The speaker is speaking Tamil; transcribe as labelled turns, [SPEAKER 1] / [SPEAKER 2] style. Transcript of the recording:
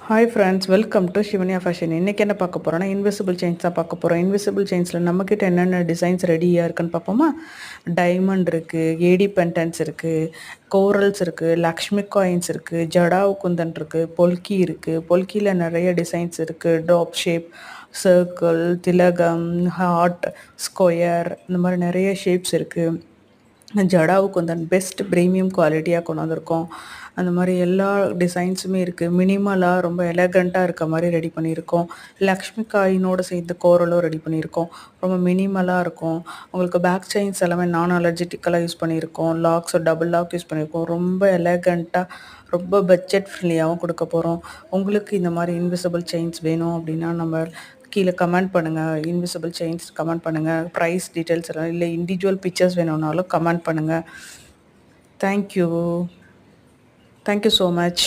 [SPEAKER 1] Hi friends, welcome to Shivaniya fashion. இன்றைக்கி என்ன பார்க்க போகிறோன்னா, இன்விசிபிள் செயின்ஸ் தான் பார்க்க போகிறோம். இன்விசிபிள் செயின்ஸில் நம்மக்கிட்ட என்னென்ன டிசைன்ஸ் ரெடியாக இருக்குன்னு பார்ப்போமா? டைமண்ட் இருக்குது, ஏடி பென்டன்ஸ் இருக்குது, கோரல்ஸ் இருக்குது, லக்ஷ்மி காயின்ஸ் இருக்குது, ஜடாவு குந்தன் இருக்குது, பொல்கி இருக்குது. பொல்கியில் நிறைய டிசைன்ஸ் இருக்குது. டாப் ஷேப், சர்க்கிள், திலகம், ஹார்ட், ஸ்கொயர், இந்த மாதிரி நிறைய ஷேப்ஸ் இருக்குது. ஜடாவுக்கு வந்து பெஸ்ட் ப்ரீமியம் குவாலிட்டியாக கொண்டு வந்திருக்கோம். அந்த மாதிரி எல்லா டிசைன்ஸுமே இருக்குது. மினிமலாக ரொம்ப எலகண்ட்டாக இருக்க மாதிரி ரெடி பண்ணியிருக்கோம். லக்ஷ்மி காயினோடு சேர்ந்து கோரலும் ரெடி பண்ணியிருக்கோம். ரொம்ப மினிமலாக இருக்கும். உங்களுக்கு பேக் செயின்ஸ் எல்லாமே நான் அலர்ஜெட்டிக்கலாக யூஸ் பண்ணியிருக்கோம். லாக்ஸ் டபுள் லாக் யூஸ் பண்ணியிருக்கோம். ரொம்ப எலகண்ட்டாக, ரொம்ப பட்ஜெட் ஃப்ரெண்ட்லியாகவும் கொடுக்க போகிறோம். உங்களுக்கு இந்த மாதிரி இன்விசிபிள் செயின்ஸ் வேணும் அப்படின்னா நம்ம கீழே கமெண்ட் பண்ணுங்கள். இன்விசிபிள் செயின்ஸ் கமெண்ட் பண்ணுங்கள். ப்ரைஸ் டீட்டெயில்ஸ் எல்லாம் இல்லை, இண்டிவிஜுவல் பிக்சர்ஸ் வேணும்னாலும் கமெண்ட் பண்ணுங்கள். Thank you so much.